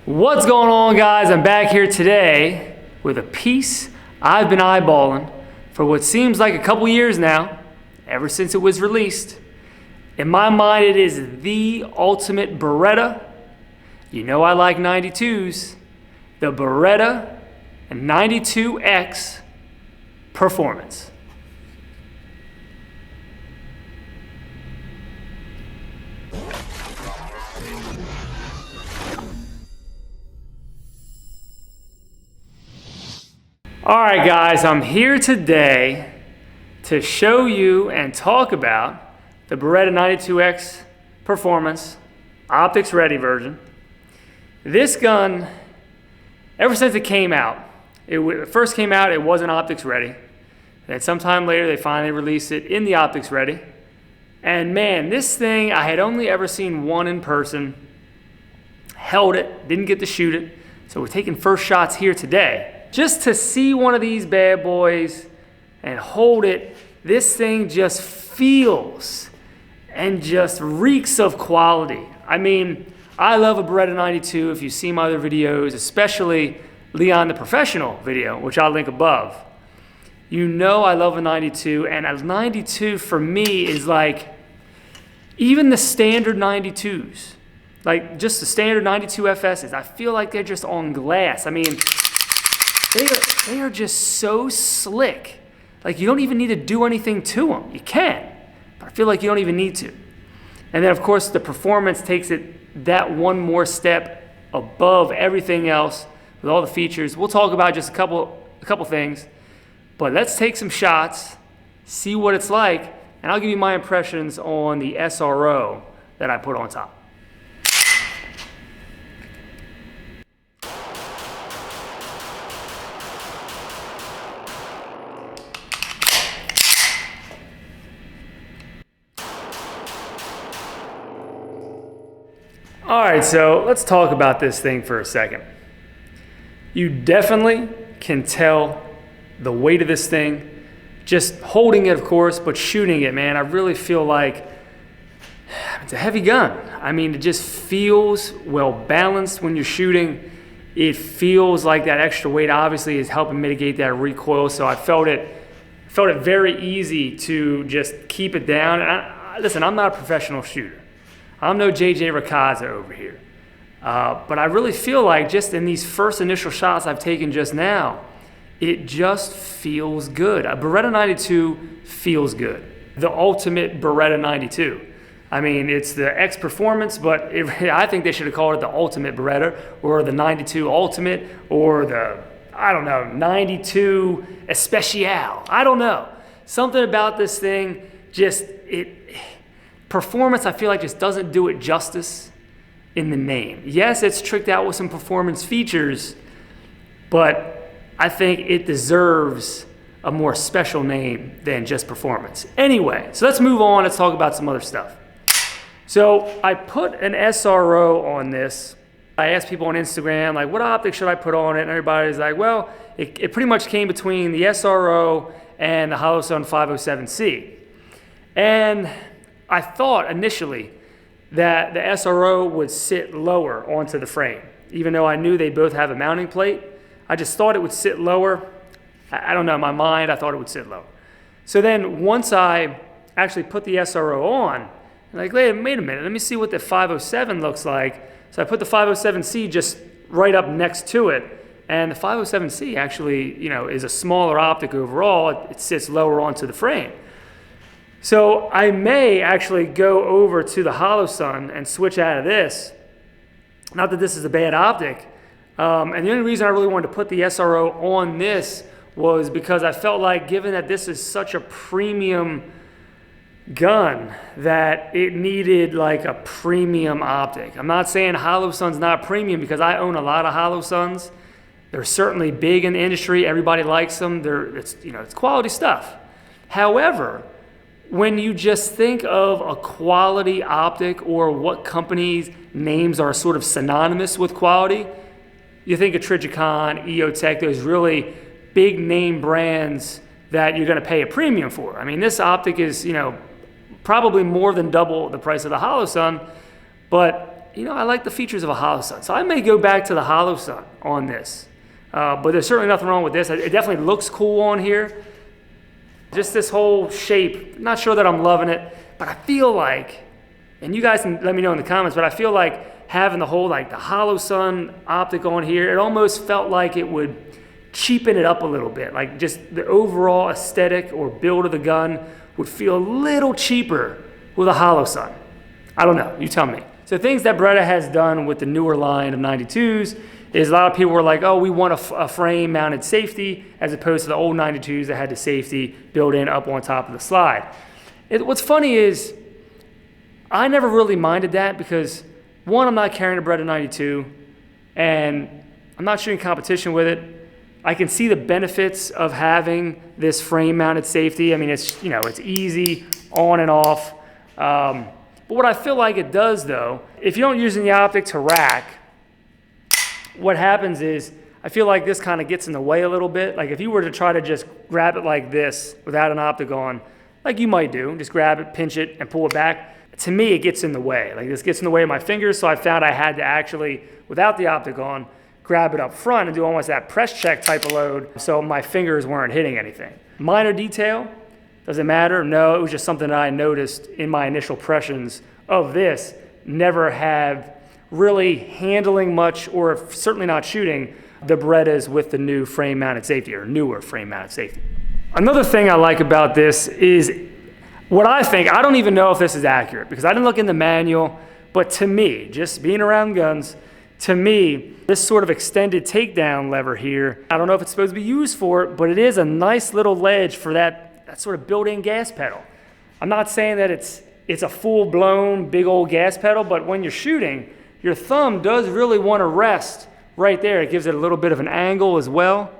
What's going on, guys? I'm back here today with a piece I've been eyeballing for what seems like a couple years now, ever since it was released. In my mind, it is the ultimate Beretta. You know I like 92s. The Beretta 92X Performance. All right, guys, I'm here today to show you and talk about the Beretta 92X Performance optics ready version. This gun, ever since it came out, it first came out, it wasn't optics ready. Then sometime later, they finally released it in the optics ready. And man, this thing, I had only ever seen one in person, held it, didn't get to shoot it. So we're taking first shots here today. Just to see one of these bad boys and hold it, this thing just feels and just reeks of quality. I mean, I love a Beretta 92 if you see my other videos, especially Leon the Professional video, which I'll link above. You know I love a 92, and a 92 for me is like even the standard 92s, like just the standard 92 FSs, I feel like they're just on glass. I mean, they are just so slick. Like you don't even need to do anything to them. You can, but I feel like you don't even need to. And then of course the performance takes it that one more step above everything else with all the features. We'll talk about just a couple things, but let's take some shots, see what it's like, and I'll give you my impressions on the SRO that I put on top. All right, so let's talk about this thing for a second. You definitely can tell the weight of this thing, just holding it, of course, but shooting it, man, I really feel like it's a heavy gun. I mean, it just feels well balanced when you're shooting. It feels like that extra weight obviously is helping mitigate that recoil, so I felt it very easy to just keep it down. And listen, I'm not a professional shooter. I'm no JJ Rakaza over here. But I really feel like just in these first initial shots I've taken just now, it just feels good. A Beretta 92 feels good. The ultimate Beretta 92. I mean, it's the X Performance, but I think they should have called it the Ultimate Beretta or the 92 Ultimate or the, I don't know, 92 Especial. I don't know. Something about this thing, just performance, I feel like just doesn't do it justice in the name. Yes, it's tricked out with some performance features, but I think it deserves a more special name than just performance. Anyway, so let's move on. Let's talk about some other stuff. So I put an SRO on this. I asked people on Instagram, like, what optics should I put on it? And everybody's like, well, it pretty much came between the SRO and the Holosun 507C. And I thought initially that the SRO would sit lower onto the frame. Even though I knew they both have a mounting plate, I just thought it would sit lower. I don't know, in my mind, I thought it would sit lower. So then once I actually put the SRO on, I'm like, wait a minute, let me see what the 507 looks like. So I put the 507C just right up next to it. And the 507C actually, you know, is a smaller optic overall. It sits lower onto the frame. So I may actually go over to the Holosun and switch out of this. Not that this is a bad optic. And the only reason I really wanted to put the SRO on this was because I felt like, given that this is such a premium gun, that it needed like a premium optic. I'm not saying Holosun's not premium because I own a lot of Holosuns. They're certainly big in the industry. Everybody likes them. It's quality stuff. However, when you just think of a quality optic or what companies' names are sort of synonymous with quality, you think of Trijicon, EOTech, those really big name brands that you're going to pay a premium for. I mean, this optic is, probably more than double the price of the Holosun, but you know, I like the features of a hollow sun. So I may go back to the hollow sun on this. But there's certainly nothing wrong with this. It definitely looks cool on here. Just this whole shape, not sure that I'm loving it, but I feel like, and you guys can let me know in the comments, but I feel like having the whole, like the hollow sun optic on here, it almost felt like it would cheapen it up a little bit. Like just the overall aesthetic or build of the gun would feel a little cheaper with a hollow sun. I don't know, you tell me. So things that Beretta has done with the newer line of 92s is a lot of people were like, oh, we want a frame mounted safety as opposed to the old 92s that had the safety built in up on top of the slide. What's funny is I never really minded that because one, I'm not carrying a Beretta 92 and I'm not shooting competition with it. I can see the benefits of having this frame mounted safety. I mean, it's, you know, it's easy on and off. But what I feel like it does though, if you don't use the optic to rack, what happens is I feel like this kind of gets in the way a little bit. Like if you were to try to just grab it like this without an optic on, like you might do, just grab it, pinch it, and pull it back. To me, it gets in the way. Like this gets in the way of my fingers, so I found I had to actually, without the optic on, grab it up front and do almost that press check type of load so my fingers weren't hitting anything. Minor detail, does it matter? No, it was just something that I noticed in my initial impressions of this. Never have really handling much, or certainly not shooting, the Berettas with the new frame mounted safety or newer frame mounted safety. Another thing I like about this is what I think, I don't even know if this is accurate because I didn't look in the manual, but to me, just being around guns, to me, this sort of extended takedown lever here, I don't know if it's supposed to be used for it, but it is a nice little ledge for that sort of built-in gas pedal. I'm not saying that it's a full-blown big old gas pedal, but when you're shooting, your thumb does really want to rest right there. It gives it a little bit of an angle as well.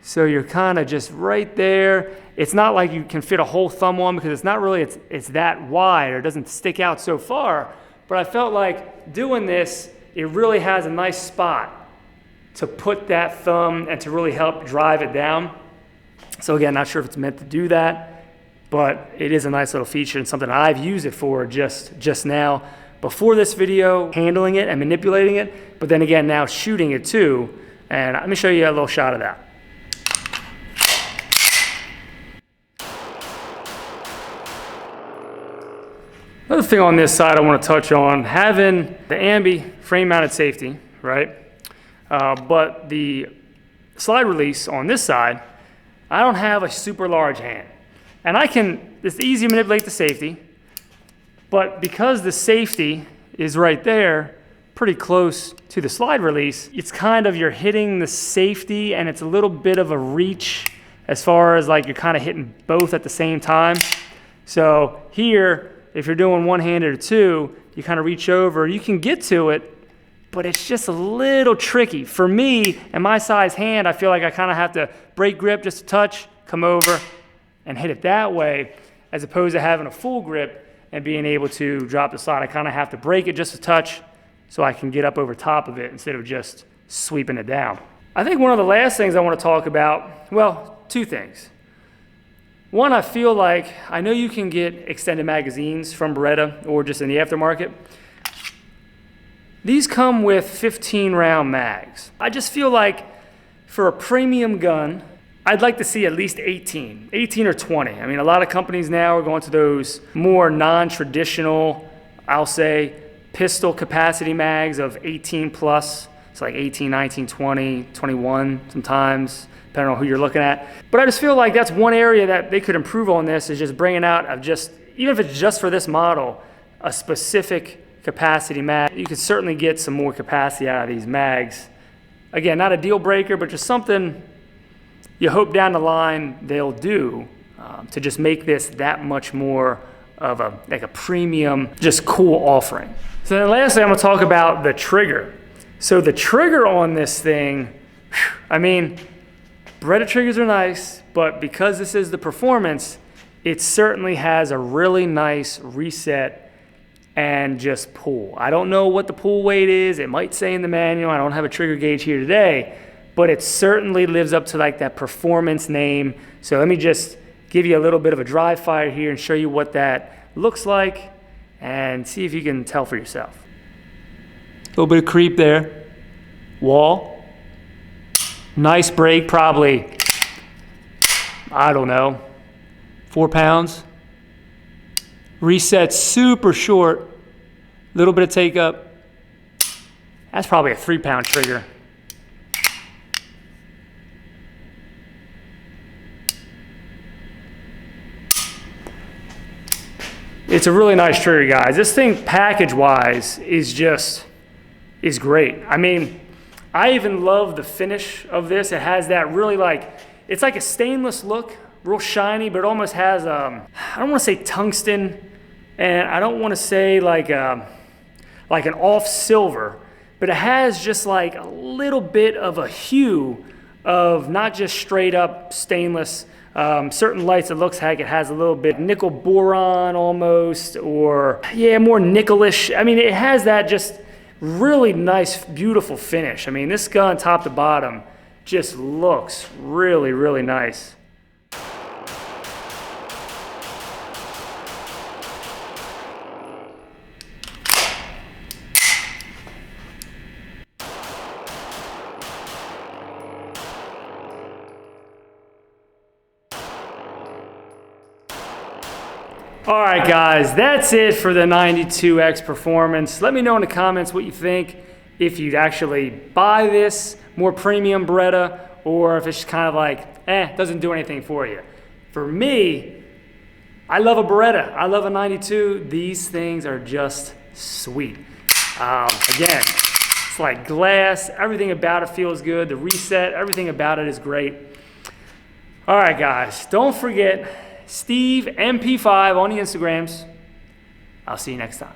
So you're kind of just right there. It's not like you can fit a whole thumb on because it's not really, it's that wide or it doesn't stick out so far. But I felt like doing this, it really has a nice spot to put that thumb and to really help drive it down. So again, not sure if it's meant to do that, but it is a nice little feature and something I've used it for just now. Before this video, handling it and manipulating it, but then again now shooting it too. And let me show you a little shot of that. Another thing on this side I want to touch on, having the Ambi frame mounted safety, right? But the slide release on this side, I don't have a super large hand. And it's easy to manipulate the safety, but because the safety is right there, pretty close to the slide release, it's kind of, you're hitting the safety and it's a little bit of a reach as far as like you're kind of hitting both at the same time. So here, if you're doing one-handed or two, you kind of reach over, you can get to it, but it's just a little tricky. For me and my size hand, I feel like I kind of have to break grip just a touch, come over and hit it that way, as opposed to having a full grip and being able to drop the slide. I kind of have to break it just a touch so I can get up over top of it instead of just sweeping it down. I think one of the last things I want to talk about, well, two things. One, I feel like, I know you can get extended magazines from Beretta or just in the aftermarket. These come with 15 round mags. I just feel like for a premium gun, I'd like to see at least 18 or 20. I mean, a lot of companies now are going to those more non-traditional, I'll say, pistol capacity mags of 18 plus. It's like 18, 19, 20, 21 sometimes, depending on who you're looking at. But I just feel like that's one area that they could improve on this, is just bringing out of just, even if it's just for this model, a specific capacity mag. You could certainly get some more capacity out of these mags. Again, not a deal breaker, but just something you hope down the line they'll do to just make this that much more of a premium, just cool offering. So then lastly, I'm gonna talk about the trigger. So the trigger on this thing, I mean, Beretta triggers are nice, but because this is the performance, it certainly has a really nice reset and just pull. I don't know what the pull weight is. It might say in the manual. I don't have a trigger gauge here today, but it certainly lives up to like that performance name. So let me just give you a little bit of a dry fire here and show you what that looks like and see if you can tell for yourself. little bit of creep there. Wall. Nice brake, probably, I don't know, 4 pounds. Reset super short. Little bit of take up. That's probably a 3-pound trigger. It's a really nice trigger, guys. This thing package-wise is great. I mean, I even love the finish of this. It has that really it's like a stainless look, real shiny, but it almost has, I don't want to say tungsten, and I don't want to say like an off silver, but it has just like a little bit of a hue of not just straight up stainless. Certain lights, it looks like it has a little bit nickel boron almost, or yeah, more nickelish. I mean, it has that just really nice, beautiful finish. I mean, this gun top to bottom just looks really, really nice. All right, guys, that's it for the 92X Performance. Let me know in the comments what you think, if you'd actually buy this more premium Beretta, or if it's just kind of like, doesn't do anything for you. For me, I love a Beretta. I love a 92. These things are just sweet. Again, it's like glass. Everything about it feels good. The reset, everything about it is great. All right, guys, don't forget, Steve MP5 on the Instagrams. I'll see you next time.